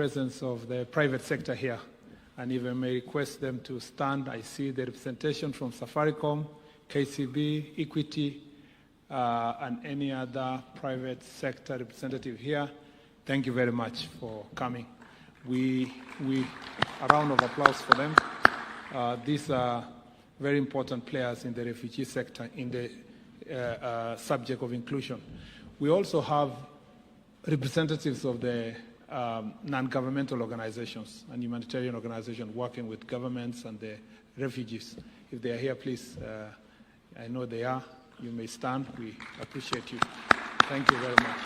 presence of the private sector here, and if I may request them to stand. I see the representation from Safaricom, KCB, Equity, and any other private sector representative here. Thank you very much for coming. A round of applause for them. These are very important players in the refugee sector in the subject of inclusion. We also have representatives of the non-governmental organizations and humanitarian organizations working with governments and the refugees. If they are here, please, I know they are. You may stand. We appreciate you. Thank you very much.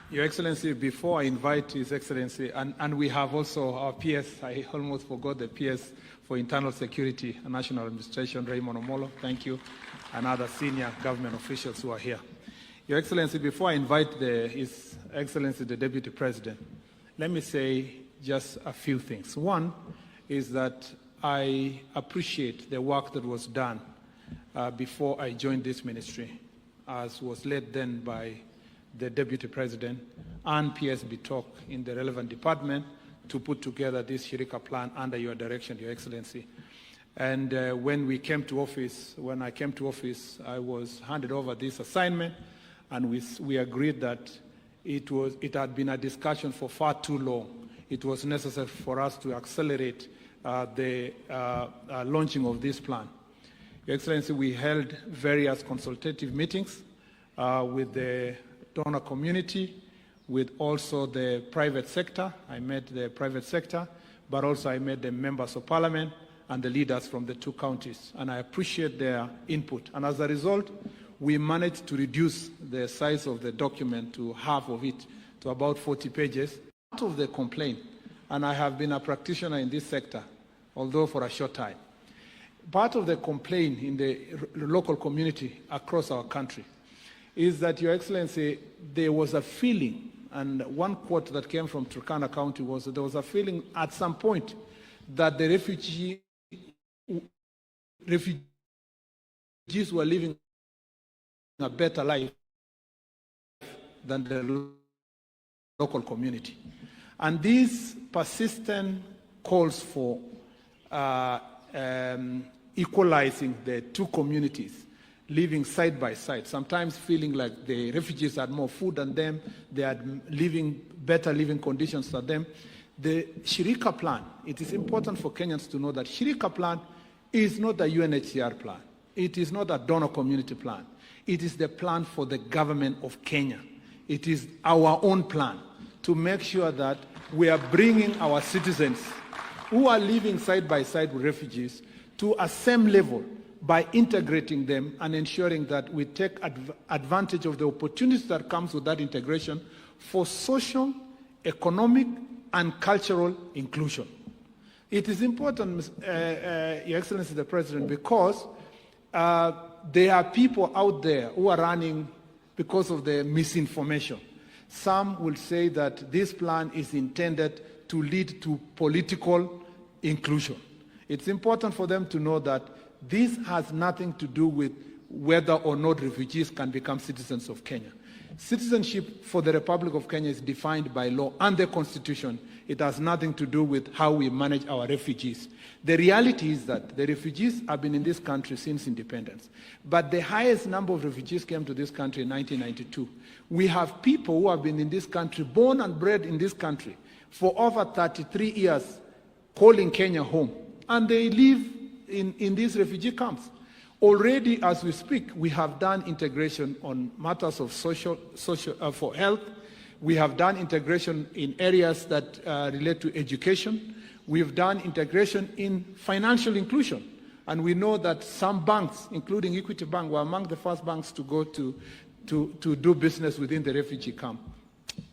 Your Excellency, before I invite His Excellency, and we have also our PS, I almost forgot the PS for Internal Security and National Administration, Raymond Omolo, thank you, and other senior government officials who are here. Your Excellency, before I invite His Excellency, the Deputy President, let me say just a few things. One is that I appreciate the work that was done before I joined this ministry, as was led then by the Deputy President and PS Bitok in the relevant department to put together this Shirika plan under your direction, Your Excellency. And when I came to office, I was handed over this assignment, and we agreed that it had been a discussion for far too long. It was necessary for us to accelerate the launching of this plan. Your Excellency, we held various consultative meetings with the donor community, with also the private sector. I met the private sector, but also I met the members of parliament and the leaders from the two counties, and I appreciate their input. And as a result, we managed to reduce the size of the document to half of it, to about 40 pages. Part of the complaint, and I have been a practitioner in this sector, although for a short time, part of the complaint in the local community across our country is that, Your Excellency, there was a feeling, and one quote that came from Turkana County was that there was a feeling at some point that the refugees were living a better life than the local community. And these persistent calls for equalizing the two communities, living side by side, sometimes feeling like the refugees had more food than them, they had better living conditions than them. The Shirika plan, it is important for Kenyans to know that Shirika plan is not a UNHCR plan. It is not a donor community plan. It is the plan for the government of Kenya. It is our own plan to make sure that we are bringing our citizens who are living side by side with refugees to a same level by integrating them and ensuring that we take advantage of the opportunities that comes with that integration for social, economic, and cultural inclusion. It is important, Your Excellency the President, because there are people out there who are running because of the misinformation. Some will say that this plan is intended to lead to political inclusion. It's important for them to know that this has nothing to do with whether or not refugees can become citizens of Kenya. Citizenship for the Republic of Kenya is defined by law and the Constitution. It has nothing to do with how we manage our refugees. The reality is that the refugees have been in this country since independence. But the highest number of refugees came to this country in 1992. We have people who have been in this country, born and bred in this country, for over 33 years, calling Kenya home. And they live in these refugee camps. Already, as we speak, we have done integration on matters of for health. We have done integration in areas that relate to education. We've done integration in financial inclusion. And we know that some banks, including Equity Bank, were among the first banks to go to do business within the refugee camp.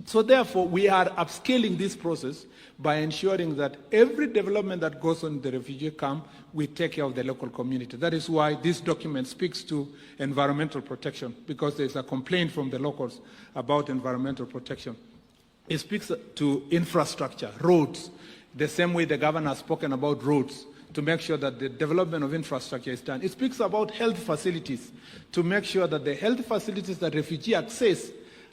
So therefore, we are upscaling this process by ensuring that every development that goes on in the refugee camp, we take care of the local community. That is why this document speaks to environmental protection, because there's a complaint from the locals about environmental protection. It speaks to infrastructure, roads, the same way the governor has spoken about roads, to make sure that the development of infrastructure is done. It speaks about health facilities, to make sure that the health facilities that refugees access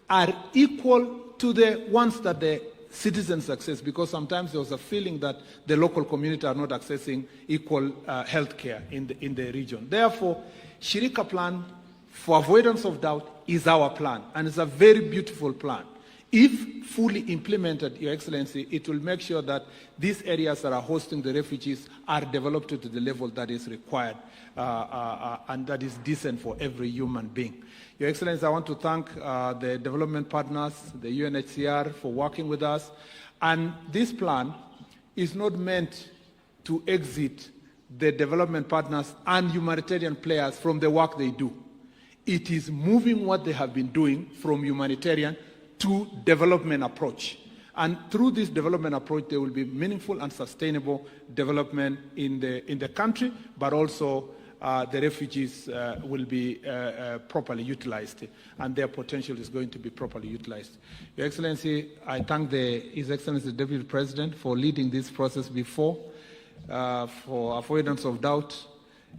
are equal to the ones that the citizens access, because sometimes there was a feeling that the local community are not accessing equal health care in the region. Therefore, Shirika plan, for avoidance of doubt, is our plan, and it's a very beautiful plan. If fully implemented, Your Excellency, it will make sure that these areas that are hosting the refugees are developed to the level that is required and that is decent for every human being. Your Excellency, I want to thank the development partners, the UNHCR, for working with us. And this plan is not meant to exit the development partners and humanitarian players from the work they do. It is moving what they have been doing from humanitarian to development approach. And through this development approach, there will be meaningful and sustainable development in the country, but also the refugees will be properly utilized, and their potential is going to be properly utilized. Your Excellency, I thank His Excellency the Deputy President for leading this process before. For avoidance of doubt,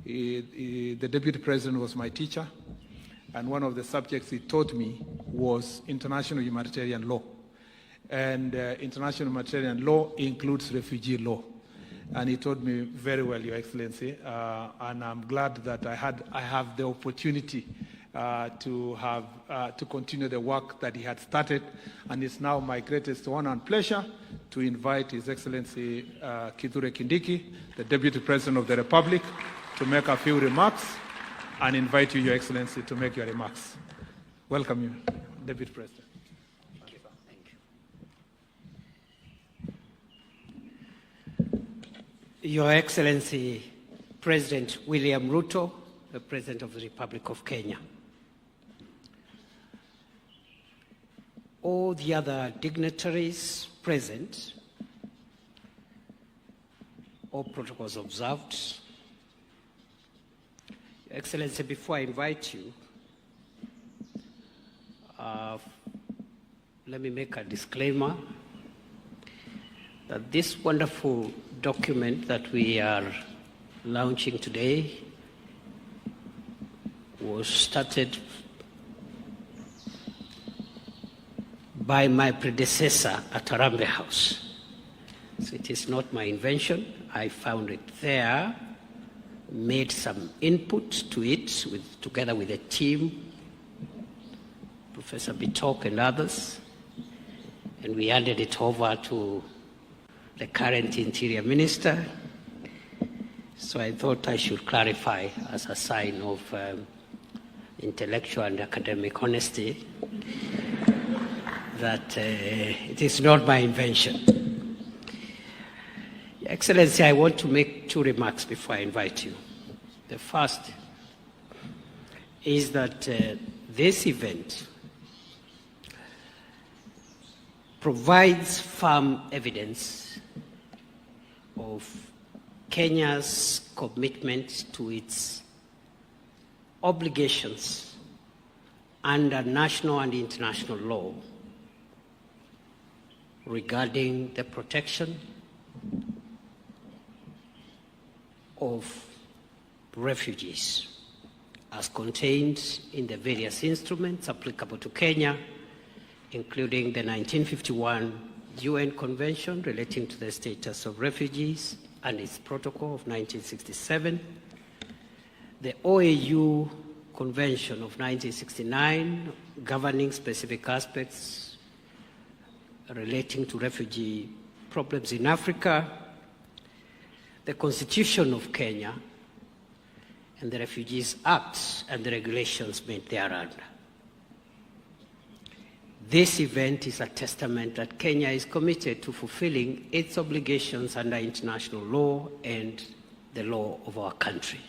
the Deputy President was my teacher, and one of the subjects he taught me was international humanitarian law. And international humanitarian law includes refugee law. And he taught me very well, Your Excellency, and I'm glad that I have the opportunity to continue the work that he had started, and it's now my greatest honor and pleasure to invite His Excellency Kithure Kindiki, the Deputy President of the Republic, to make a few remarks, and invite you, Your Excellency, to make your remarks. Welcome you, Deputy President. Your Excellency, President William Ruto, the President of the Republic of Kenya. All the other dignitaries present, all protocols observed. Your Excellency, before I invite you, let me make a disclaimer that this wonderful document that we are launching today was started by my predecessor at Harambee House. So it is not my invention. I found it there, made some input to it together with a team, Professor Bitok and others, and we handed it over to the current Interior Minister. So I thought I should clarify as a sign of intellectual and academic honesty that it is not my invention. Your Excellency, I want to make two remarks before I invite you. The first is that this event provides firm evidence of Kenya's commitment to its obligations under national and international law regarding the protection of refugees as contained in the various instruments applicable to Kenya, including the 1951 UN Convention relating to the status of refugees and its protocol of 1967, the OAU Convention of 1969 governing specific aspects relating to refugee problems in Africa, the Constitution of Kenya, and the Refugees Act and the regulations made thereunder. This event is a testament that Kenya is committed to fulfilling its obligations under international law and the law of our country.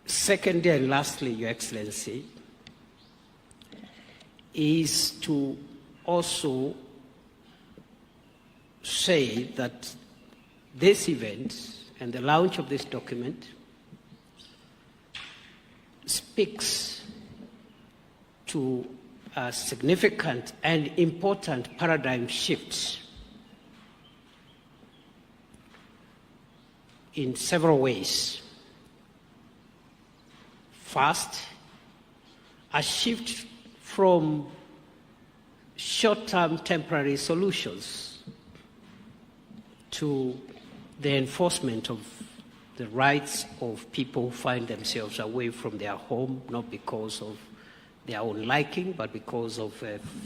Secondly and lastly, Your Excellency, is to also say that this event and the launch of this document speaks to a significant and important paradigm shift in several ways. First, a shift from short-term temporary solutions to the enforcement of the rights of people who find themselves away from their home, not because of their own liking, but because of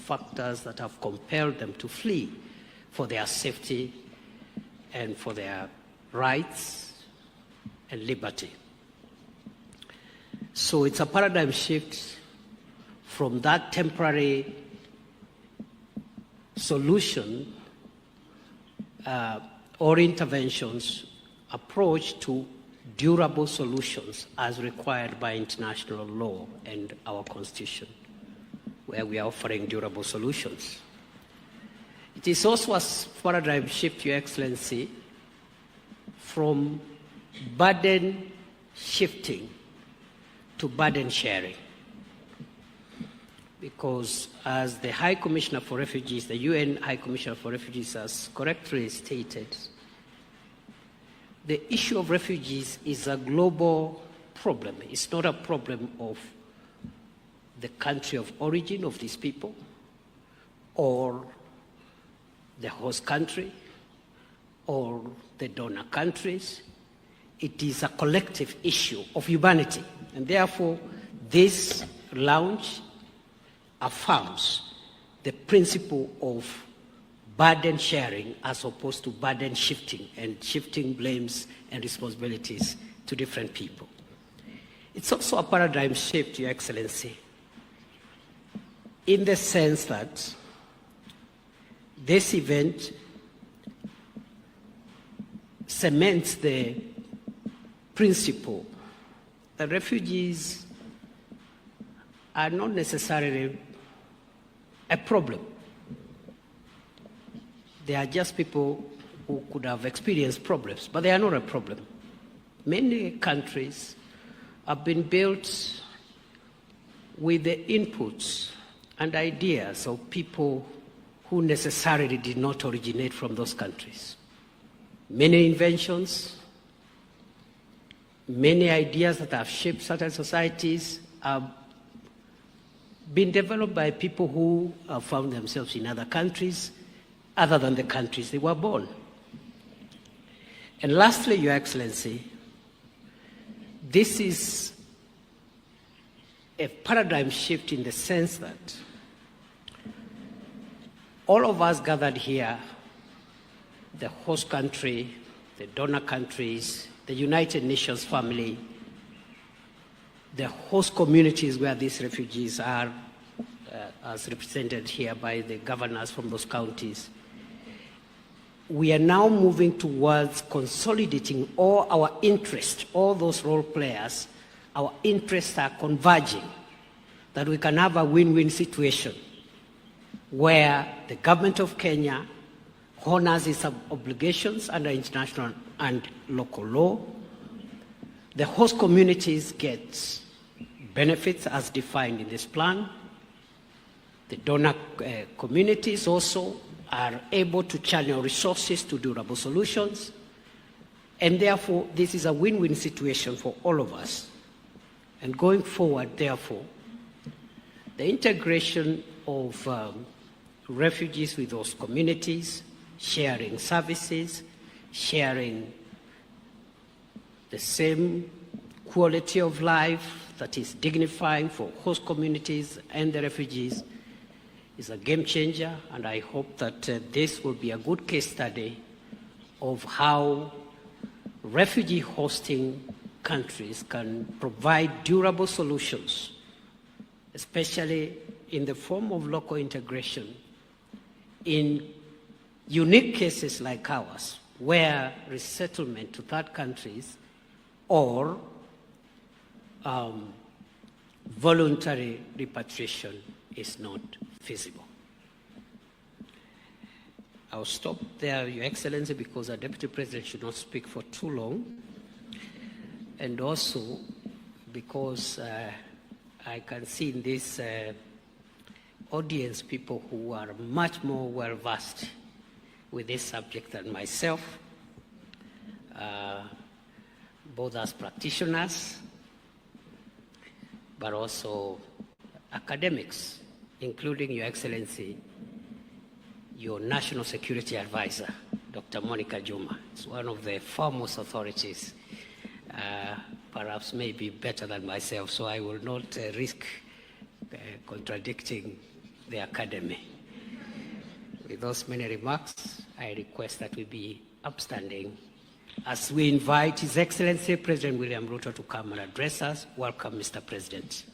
factors that have compelled them to flee for their safety and for their rights and liberty. So it's a paradigm shift from that temporary solution or interventions approach to durable solutions as required by international law and our Constitution, where we are offering durable solutions. It is also a paradigm shift, Your Excellency, from burden shifting to burden sharing. Because as the High Commissioner for Refugees, the UN High Commissioner for Refugees has correctly stated, the issue of refugees is a global problem. It's not a problem of the country of origin of these people or the host country or the donor countries. It is a collective issue of humanity. And therefore, this launch affirms the principle of burden sharing as opposed to burden shifting and shifting blames and responsibilities to different people. It's also a paradigm shift, Your Excellency, in the sense that this event cements the principle that refugees are not necessarily a problem. They are just people who could have experienced problems, but they are not a problem. Many countries have been built with the inputs and ideas of people who necessarily did not originate from those countries. Many inventions, many ideas that have shaped certain societies have been developed by people who have found themselves in other countries other than the countries they were born. And lastly, Your Excellency, this is a paradigm shift in the sense that all of us gathered here, the host country, the donor countries, the United Nations family, the host communities where these refugees are, as represented here by the governors from those counties, we are now moving towards consolidating all our interests, all those role players, our interests are converging, that we can have a win-win situation where the government of Kenya honors its obligations under international and local law, the host communities get benefits as defined in this plan, the donor communities also are able to channel resources to durable solutions, and therefore this is a win-win situation for all of us. And going forward, therefore, the integration of refugees with those communities, sharing services, sharing the same quality of life that is dignifying for host communities and the refugees is a game changer, and I hope that this will be a good case study of how refugee hosting countries can provide durable solutions, especially in the form of local integration, in unique cases like ours, where resettlement to third countries or voluntary repatriation is not feasible. I'll stop there, Your Excellency, because our Deputy President should not speak for too long, and also because I can see in this audience people who are much more well-versed with this subject than myself, both as practitioners, but also academics, including Your Excellency, your National Security Advisor, Dr. Monica Juma. It's one of the foremost authorities, perhaps maybe better than myself, so I will not risk contradicting the academy. With those many remarks, I request that we be upstanding as we invite His Excellency President William Ruto to come and address us. Welcome, Mr. President.